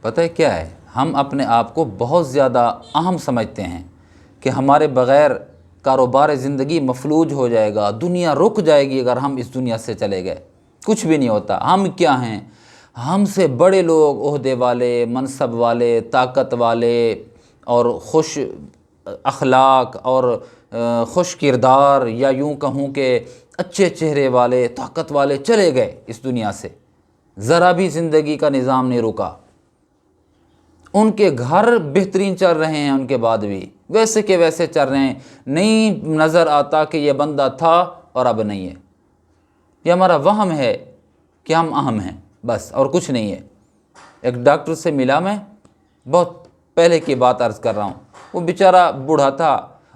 پتہ ہے کیا ہے، ہم اپنے آپ کو بہت زیادہ اہم سمجھتے ہیں کہ ہمارے بغیر کاروبار زندگی مفلوج ہو جائے گا، دنیا رک جائے گی اگر ہم اس دنیا سے چلے گئے۔ کچھ بھی نہیں ہوتا۔ ہم کیا ہیں؟ ہم سے بڑے لوگ، عہدے والے، منصب والے، طاقت والے اور خوش اخلاق اور خوش کردار، یا یوں کہوں کہ اچھے چہرے والے، طاقت والے چلے گئے اس دنیا سے، ذرا بھی زندگی کا نظام نہیں رکا۔ ان کے گھر بہترین چل رہے ہیں، ان کے بعد بھی ویسے کے ویسے چل رہے ہیں، نہیں نظر آتا کہ یہ بندہ تھا اور اب نہیں ہے۔ یہ ہمارا وہم ہے کہ ہم اہم ہیں، بس، اور کچھ نہیں ہے۔ ایک ڈاکٹر سے ملا میں، بہت پہلے کی بات عرض کر رہا ہوں، وہ بیچارہ بوڑھا تھا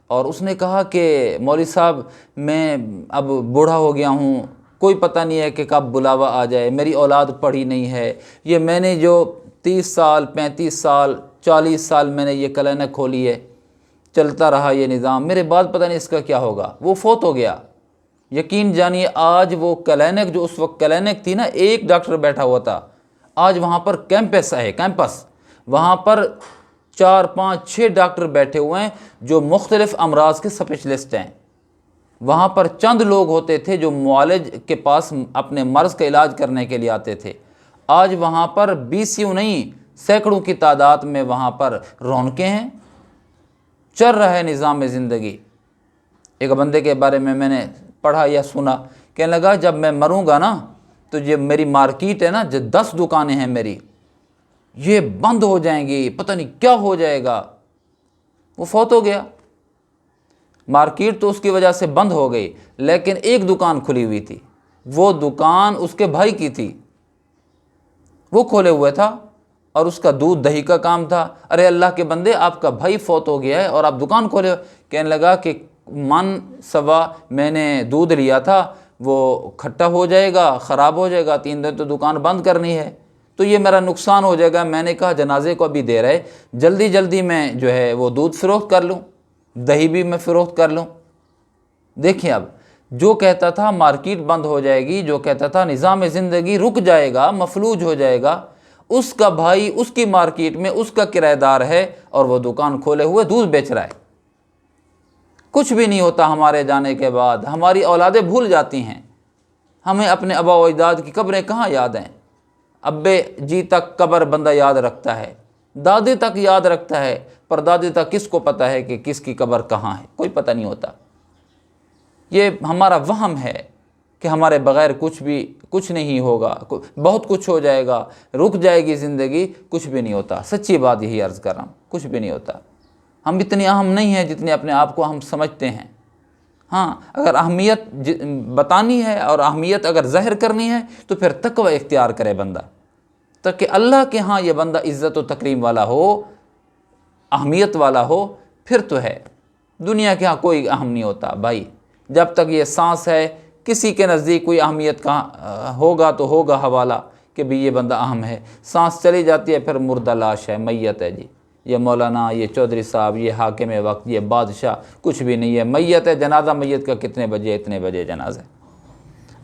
اور اس نے کہا کہ مولوی صاحب میں اب بوڑھا ہو گیا ہوں، کوئی پتہ نہیں ہے کہ کب بلاوا آ جائے، میری اولاد پڑھی نہیں ہے، یہ میں نے جو 30 سال 35 سال 40 سال میں نے یہ کلینک کھولی ہے، چلتا رہا یہ نظام، میرے بعد پتہ نہیں اس کا کیا ہوگا۔ وہ فوت ہو گیا۔ یقین جانیے آج وہ کلینک، جو اس وقت کلینک تھی نا، ایک ڈاکٹر بیٹھا ہوا تھا، آج وہاں پر کیمپس ہے، کیمپس، وہاں پر 4 5 6 ڈاکٹر بیٹھے ہوئے ہیں جو مختلف امراض کے اسپیشلسٹ ہیں۔ وہاں پر چند لوگ ہوتے تھے جو معالج کے پاس اپنے مرض کا علاج کرنے کے لیے آتے تھے، آج وہاں پر 20 نہیں، سینکڑوں کی تعداد میں وہاں پر رونقیں ہیں، چل رہا ہے نظام زندگی۔ ایک بندے کے بارے میں نے پڑھا یا سنا، کہنے لگا جب میں مروں گا نا تو یہ میری مارکیٹ ہے نا، جو 10 دکانیں ہیں میری، یہ بند ہو جائیں گی، پتہ نہیں کیا ہو جائے گا۔ وہ فوت ہو گیا۔ مارکیٹ تو اس کی وجہ سے بند ہو گئی، لیکن ایک دکان کھلی ہوئی تھی، وہ دکان اس کے بھائی کی تھی، وہ کھولے ہوئے تھا، اور اس کا دودھ دہی کا کام تھا۔ ارے اللہ کے بندے، آپ کا بھائی فوت ہو گیا ہے اور آپ دکان کھولے ہو۔ کہنے لگا کہ من سوا میں نے دودھ لیا تھا، وہ کھٹا ہو جائے گا، خراب ہو جائے گا، 3 دن تو دکان بند کرنی ہے، تو یہ میرا نقصان ہو جائے گا۔ میں نے کہا جنازے کو ابھی دے رہے، جلدی جلدی میں جو ہے وہ دودھ فروخت کر لوں، دہی بھی میں فروخت کر لوں۔ دیکھیں اب، جو کہتا تھا مارکیٹ بند ہو جائے گی، جو کہتا تھا نظام زندگی رک جائے گا، مفلوج ہو جائے گا، اس کا بھائی اس کی مارکیٹ میں اس کا کرایہ دار ہے اور وہ دکان کھولے ہوئے دودھ بیچ رہا ہے۔ کچھ بھی نہیں ہوتا ہمارے جانے کے بعد، ہماری اولادیں بھول جاتی ہیں، ہمیں اپنے آبا و اجداد کی قبریں کہاں یاد ہیں؟ ابے جی تک قبر بندہ یاد رکھتا ہے، دادے تک یاد رکھتا ہے، پر دادے تک کس کو پتہ ہے کہ کس کی قبر کہاں ہے؟ کوئی پتہ نہیں ہوتا۔ یہ ہمارا وہم ہے کہ ہمارے بغیر کچھ نہیں ہوگا، بہت کچھ ہو جائے گا، رک جائے گی زندگی، کچھ بھی نہیں ہوتا۔ سچی بات یہی عرض کر رہا ہوں، کچھ بھی نہیں ہوتا۔ ہم اتنے اہم نہیں ہیں جتنے اپنے آپ کو ہم سمجھتے ہیں۔ ہاں، اگر اہمیت بتانی ہے اور اہمیت اگر ظاہر کرنی ہے تو پھر تقوی اختیار کرے بندہ، تاکہ اللہ کے ہاں یہ بندہ عزت و تکریم والا ہو، اہمیت والا ہو، پھر تو ہے۔ دنیا کے ہاں کوئی اہم نہیں ہوتا بھائی، جب تک یہ سانس ہے کسی کے نزدیک کوئی اہمیت کا ہوگا تو ہوگا حوالہ کہ بھی یہ بندہ اہم ہے۔ سانس چلی جاتی ہے پھر مردہ لاش ہے، میت ہے جی، یہ مولانا، یہ چودھری صاحب، یہ حاکم وقت، یہ بادشاہ، کچھ بھی نہیں ہے، میت ہے۔ جنازہ میت کا کتنے بجے؟ اتنے بجے جنازہ۔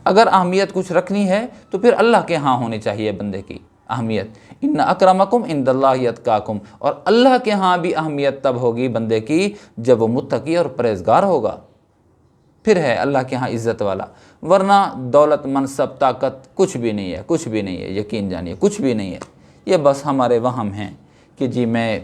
اگر اہمیت کچھ رکھنی ہے تو پھر اللہ کے ہاں ہونی چاہیے بندے کی اہمیت۔ ان اکرمکم عند اللہ اتقاکم، اور اللہ کے ہاں بھی اہمیت تب ہوگی بندے کی جب وہ متقی اور پرہیزگار ہوگا، پھر ہے اللہ کے ہاں عزت والا۔ ورنہ دولت، منصب، طاقت کچھ بھی نہیں ہے، کچھ بھی نہیں ہے، یقین جانیے کچھ بھی نہیں ہے۔ یہ بس ہمارے وہم ہیں کہ جی میں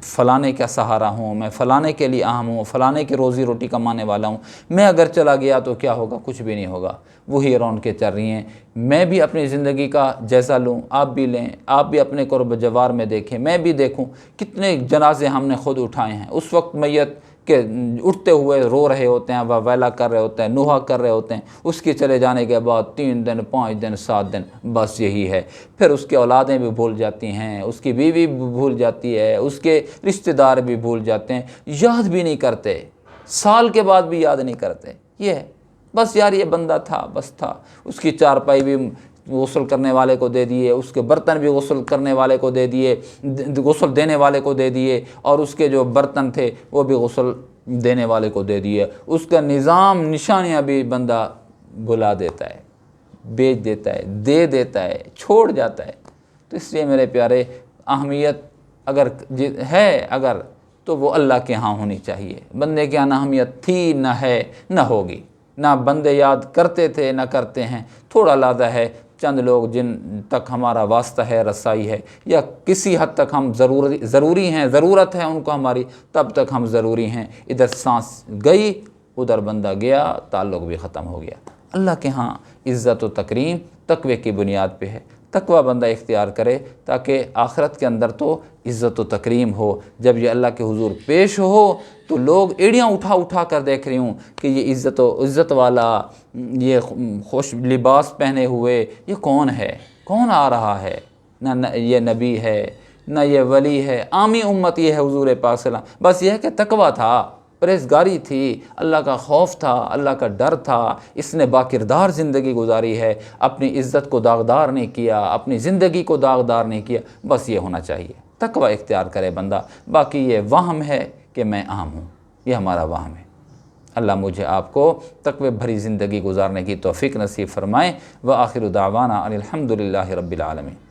فلانے کا سہارا ہوں، میں فلانے کے لیے اہم ہوں، فلانے کی روزی روٹی کمانے والا ہوں، میں اگر چلا گیا تو کیا ہوگا؟ کچھ بھی نہیں ہوگا۔ وہی رونقیں چل رہی ہیں۔ میں بھی اپنی زندگی کا جائزہ لوں، آپ بھی لیں، آپ بھی اپنے قرب جوار میں دیکھیں، میں بھی دیکھوں کتنے جنازے ہم نے خود اٹھائے ہیں۔ اس وقت میت کہ اٹھتے ہوئے رو رہے ہوتے ہیں، ویلا کر رہے ہوتے ہیں، نوحہ کر رہے ہوتے ہیں، اس کے چلے جانے کے بعد 3 دن 5 دن 7 دن بس یہی ہے۔ پھر اس کی اولادیں بھی بھول جاتی ہیں، اس کی بیوی بھی بھول جاتی ہے، اس کے رشتہ دار بھی بھول جاتے ہیں، یاد بھی نہیں کرتے، سال کے بعد بھی یاد نہیں کرتے۔ یہ ہے بس، یار یہ بندہ تھا، بس تھا۔ اس کی چارپائی بھی غسل کرنے والے کو دے دیے، اس کے برتن بھی غسل کرنے والے کو دے دیے، غسل دینے والے کو دے دیے، اور اس کے جو برتن تھے وہ بھی غسل دینے والے کو دے دیے۔ اس کا نظام نشانیاں بھی بندہ بھلا دیتا ہے، بیچ دیتا ہے، دے دیتا ہے، چھوڑ جاتا ہے۔ تو اس لیے میرے پیارے، اہمیت اگر اگر تو وہ اللہ کے ہاں ہونی چاہیے۔ بندے کے یہاں نہ اہمیت تھی، نہ ہے، نہ ہوگی، نہ بندے یاد کرتے تھے نہ کرتے ہیں۔ تھوڑا لادہ ہے چند لوگ جن تک ہمارا واسطہ ہے، رسائی ہے، یا کسی حد تک ہم ضروری ہیں، ضرورت ہے ان کو ہماری، تب تک ہم ضروری ہیں۔ ادھر سانس گئی، ادھر بندہ گیا، تعلق بھی ختم ہو گیا۔ اللہ کے ہاں عزت و تکریم تقوی کی بنیاد پہ ہے۔ تقوی بندہ اختیار کرے تاکہ آخرت کے اندر تو عزت و تکریم ہو۔ جب یہ اللہ کے حضور پیش ہو تو لوگ ایڑیاں اٹھا اٹھا کر دیکھ رہی ہوں کہ یہ عزت والا، یہ خوش لباس پہنے ہوئے، یہ کون ہے، کون آ رہا ہے؟ نہ یہ نبی ہے، نہ یہ ولی ہے، عامی امت یہ ہے حضور پاک صلی اللہ علیہ وسلم۔ بس یہ ہے کہ تقوی تھا، پرہیزگاری تھی، اللہ کا خوف تھا، اللہ کا ڈر تھا، اس نے باکردار زندگی گزاری ہے، اپنی عزت کو داغدار نہیں کیا، اپنی زندگی کو داغدار نہیں کیا۔ بس یہ ہونا چاہیے، تقوی اختیار کرے بندہ۔ باقی یہ وہم ہے کہ میں اہم ہوں، یہ ہمارا وہم ہے۔ اللہ مجھے آپ کو تقوی بھری زندگی گزارنے کی توفیق نصیب فرمائے۔ وآخر دعوانا ان الحمد للہ رب العالمین۔